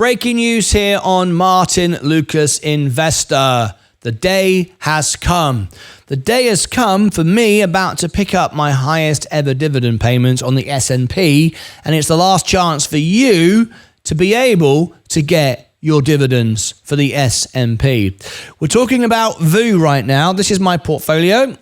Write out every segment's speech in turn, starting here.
Breaking news here on Martyn Lucas Investor. The day has come. The day has come for me about to pick up my highest ever dividend payments on the S&P, and it's the last chance for you to be able to get your dividends for the S&P. We're talking about VU right now. This is my portfolio.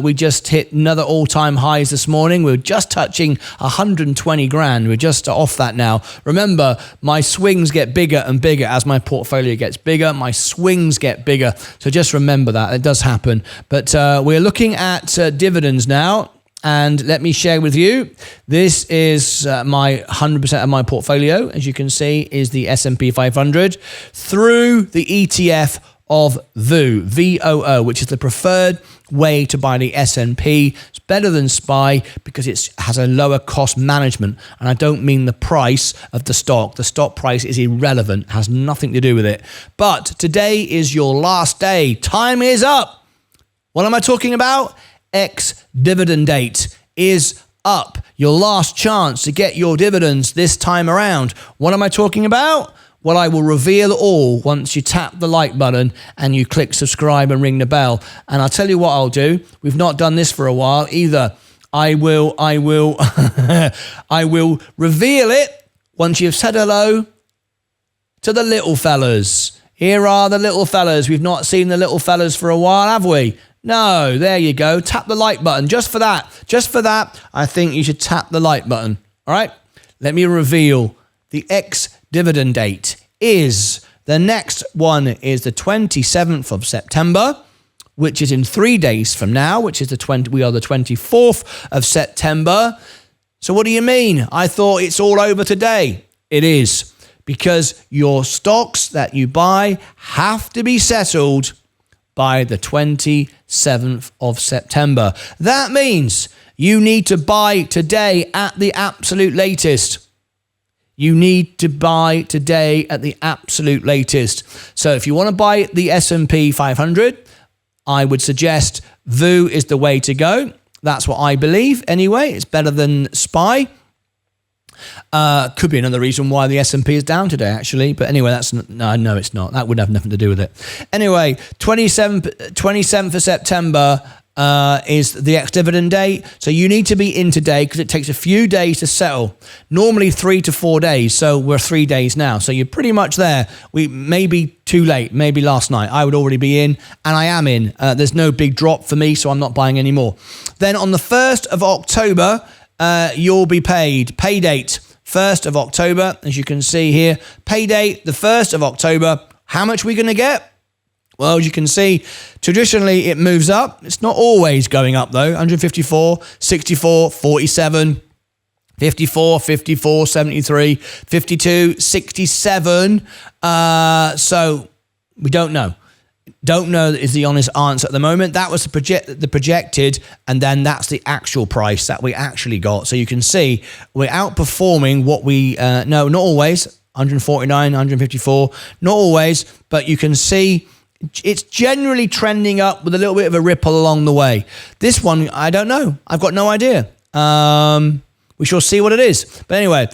We just hit another all-time highs this morning. We're just touching 120 grand. We're just off that now. Remember, my swings get bigger and bigger as my portfolio gets bigger. My swings get bigger. So just remember that. It does happen. But we're looking at dividends now. And let me share with you, this is my 100% of my portfolio. As you can see, is the S&P 500 through the ETF of VOO, VOO, which is the preferred way to buy the S&P. It's better than SPY because it has a lower cost management. And I don't mean the price of the stock. The stock price is irrelevant, has nothing to do with it. But today is your last day. Time is up. What am I talking about? Ex-dividend date is up. Your last chance to get your dividends this time around. What am I talking about? Well, I will reveal all once you tap the like button and you click subscribe and ring the bell. And I'll tell you what I'll do. We've not done this for a while either. I will I will reveal it once you've said hello to the little fellas. Here are the little fellas. We've not seen the little fellas for a while, have we? No, there you go. Tap the like button just for that. Just for that, I think you should tap the like button. All right? Let me reveal the ex-dividend date is, the next one is the 27th of September, which is in 3 days from now, which is we are the 24th of September. So what do you mean? I thought it's all over today. It is, because your stocks that you buy have to be settled by the 27th of September. That means you need to buy today at the absolute latest. You need to buy today at the absolute latest. So if you want to buy the S&P 500, I would suggest VOO is the way to go. That's what I believe anyway. It's better than SPY. Could be another reason why the S&P is down today, actually. But anyway, no, it's not. That would have nothing to do with it. Anyway, 27th of September is the ex-dividend date. So you need to be in today because it takes a few days to settle. Normally 3 to 4 days. So we're 3 days now. So you're pretty much there. We may be too late. Maybe last night. I would already be in, and I am in. There's no big drop for me, so I'm not buying any more. Then on the 1st of October, you'll be paid. Pay date, 1st of October. As you can see here, pay date, the 1st of October. How much are we going to get? Well, as you can see, traditionally it moves up. It's not always going up though. 154, 64, 47, 54, 54, 73, 52, 67. So we don't know. Don't know is the honest answer at the moment. That was the projected, and then that's the actual price that we actually got. So you can see we're outperforming what we no, not always. 149, 154, not always, but you can see it's generally trending up with a little bit of a ripple along the way. This one, I don't know. I've got no idea. We shall see what it is. But anyway,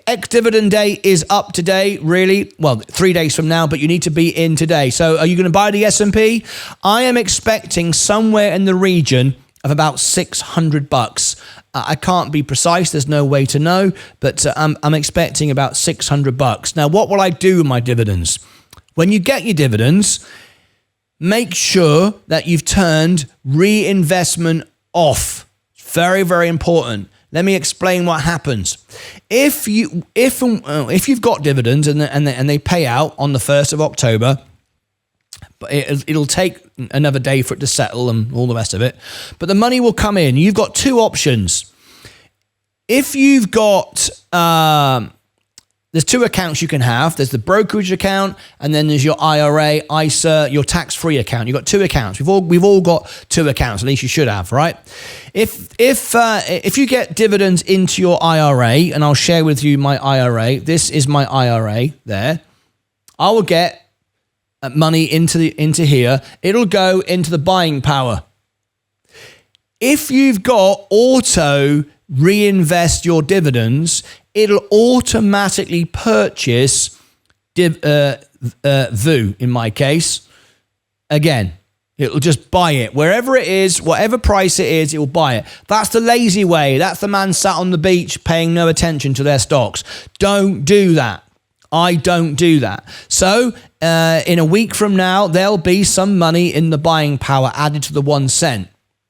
ex-dividend day is up today, really. Well, 3 days from now, but you need to be in today. So are you going to buy the S&P? I am expecting somewhere in the region of about $600. I can't be precise. There's no way to know, but I'm expecting about $600. Now, what will I do with my dividends? When you get your dividends, make sure that you've turned reinvestment off. Very, very important. Let me explain what happens. If you've got dividends and they pay out on the 1st of October, but it'll take another day for it to settle and all the rest of it, but the money will come in. You've got two options. If you've got there's two accounts you can have. There's the brokerage account, and then there's your IRA, ISA, your tax-free account. You've got two accounts. We've all got two accounts. At least you should have, right? If you get dividends into your IRA, and I'll share with you my IRA. This is my IRA there. I will get money into here. It'll go into the buying power. If you've got auto reinvest your dividends, it'll automatically purchase VU in my case, again, it'll just buy it. Wherever it is, whatever price it is, it will buy it. That's the lazy way. That's the man sat on the beach paying no attention to their stocks. Don't do that. I don't do that. So in a week from now, there'll be some money in the buying power added to the 1 cent.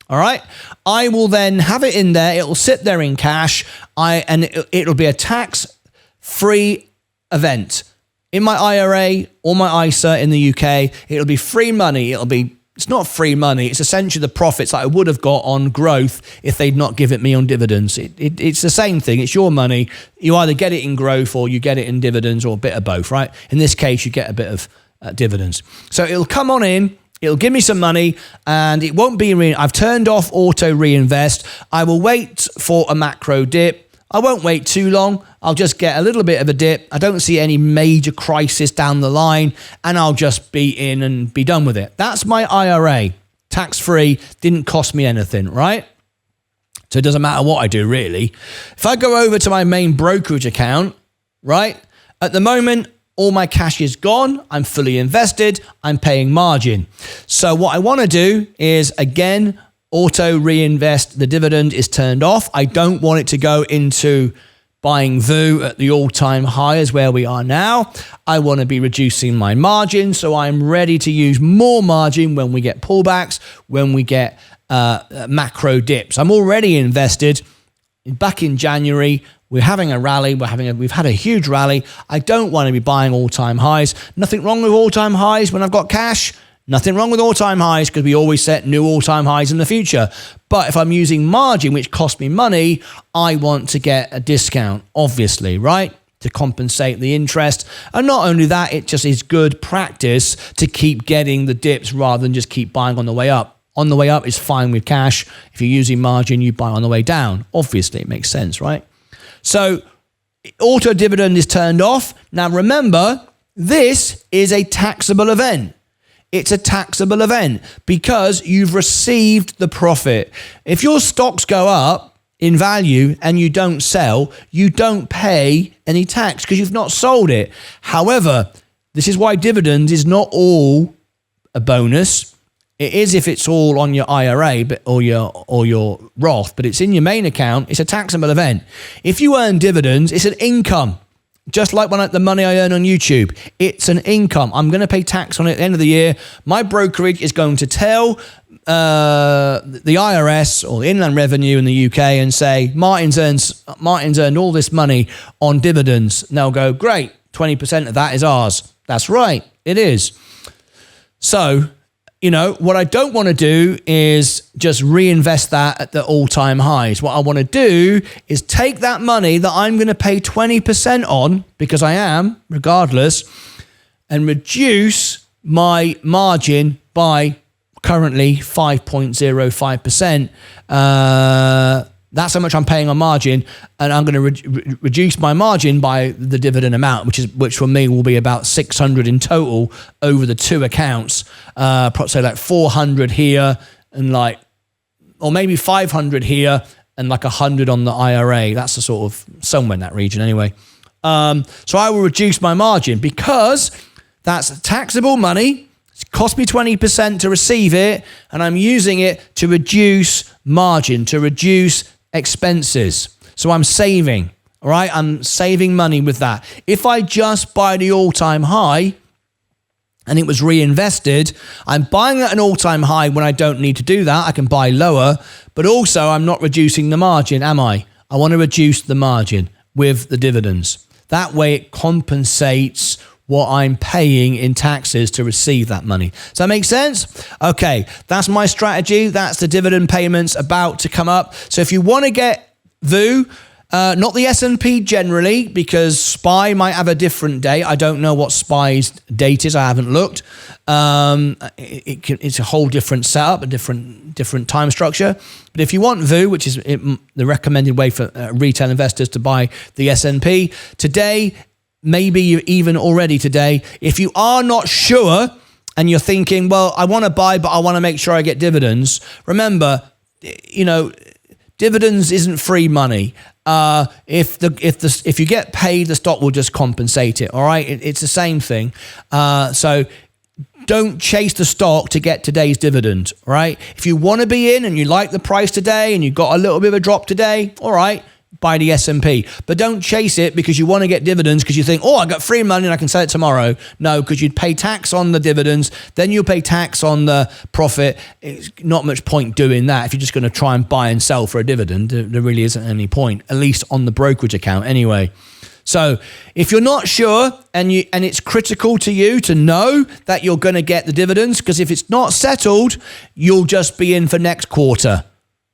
All right. I will then have it in there. It will sit there in cash. It'll be a tax-free event. In my IRA or my ISA in the UK, it'll be free money. It's not free money. It's essentially the profits that I would have got on growth if they'd not give it me on dividends. It's the same thing. It's your money. You either get it in growth or you get it in dividends or a bit of both, right? In this case, you get a bit of dividends. So it'll come on in. It'll give me some money and it won't be... I've turned off auto reinvest. I will wait for a macro dip. I won't wait too long. I'll just get a little bit of a dip. I don't see any major crisis down the line and I'll just be in and be done with it. That's my IRA. Tax-free, didn't cost me anything, right? So it doesn't matter what I do, really. If I go over to my main brokerage account, right? At the moment, all my cash is gone. I'm fully invested. I'm paying margin. So what I want to do is, again, auto reinvest. The dividend is turned off. I don't want it to go into buying VU at the all-time high as where we are now. I want to be reducing my margin, so I'm ready to use more margin when we get pullbacks, when we get macro dips. I'm already invested. Back in January, we're having a rally. We've had a huge rally. I don't want to be buying all-time highs. Nothing wrong with all-time highs when I've got cash. Nothing wrong with all-time highs because we always set new all-time highs in the future. But if I'm using margin, which costs me money, I want to get a discount, obviously, right? To compensate the interest. And not only that, it just is good practice to keep getting the dips rather than just keep buying on the way up. On the way up is fine with cash. If you're using margin, you buy on the way down. Obviously, it makes sense, right? So auto dividend is turned off. Now, remember, this is a taxable event. It's a taxable event because you've received the profit. If your stocks go up in value and you don't sell, you don't pay any tax because you've not sold it. However, this is why dividends is not all a bonus. It is if it's all on your IRA or your Roth, but it's in your main account. It's a taxable event. If you earn dividends, it's an income. Just like the money I earn on YouTube, it's an income. I'm going to pay tax on it at the end of the year. My brokerage is going to tell the IRS or the Inland Revenue in the UK and say, Martyn's earned all this money on dividends. And they'll go, great, 20% of that is ours. That's right, it is. So, what I don't want to do is just reinvest that at the all-time highs. What I want to do is take that money that I'm going to pay 20% on, because I am, regardless, and reduce my margin by currently 5.05%. That's how much I'm paying on margin, and I'm going to reduce my margin by the dividend amount, which for me will be about 600 in total over the two accounts. So like 400 here and or maybe 500 here and like 100 on the IRA. That's the sort of somewhere in that region anyway. So I will reduce my margin because that's taxable money. It cost me 20% to receive it, and I'm using it to reduce margin, to reduce expenses. So I'm saving, all right? I'm saving money with that. If I just buy the all-time high and it was reinvested, I'm buying at an all-time high when I don't need to do that. I can buy lower, but also I'm not reducing the margin, am I? I want to reduce the margin with the dividends. That way it compensates what I'm paying in taxes to receive that money. Does that make sense? Okay, that's my strategy. That's the dividend payments about to come up. So if you want to get VU, not the S&P generally, because SPY might have a different date. I don't know what SPY's date is. I haven't looked. It's a whole different setup, a different time structure. But if you want VU, which is the recommended way for retail investors to buy the S&P, today, maybe you even already today, if you are not sure and you're thinking, well, I want to buy, but I want to make sure I get dividends. Remember, dividends isn't free money. If you get paid, the stock will just compensate it. All right, it's the same thing. So don't chase the stock to get today's dividend. Right? If you want to be in and you like the price today and you got a little bit of a drop today, all right, buy the S&P. But don't chase it because you want to get dividends because you think, oh, I got free money and I can sell it tomorrow. No, because you'd pay tax on the dividends, then you'll pay tax on the profit. It's not much point doing that if you're just going to try and buy and sell for a dividend. There really isn't any point, at least on the brokerage account anyway. So if you're not sure and it's critical to you to know that you're going to get the dividends, because if it's not settled, you'll just be in for next quarter.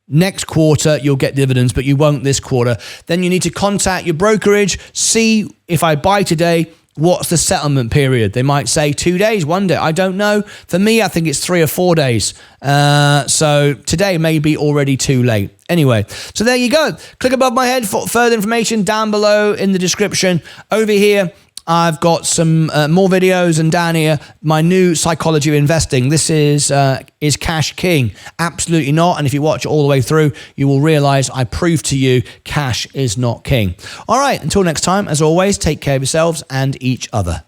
Next quarter, you'll get dividends, but you won't this quarter. Then you need to contact your brokerage, see if I buy today, what's the settlement period? They might say 2 days, 1 day. I don't know. For me, I think it's 3 or 4 days. So today may be already too late. Anyway, so there you go. Click above my head for further information down below in the description. Over here, I've got some more videos, and down here, my new psychology of investing. This is cash king? Absolutely not. And if you watch it all the way through, you will realize I prove to you cash is not king. All right, until next time, as always, take care of yourselves and each other.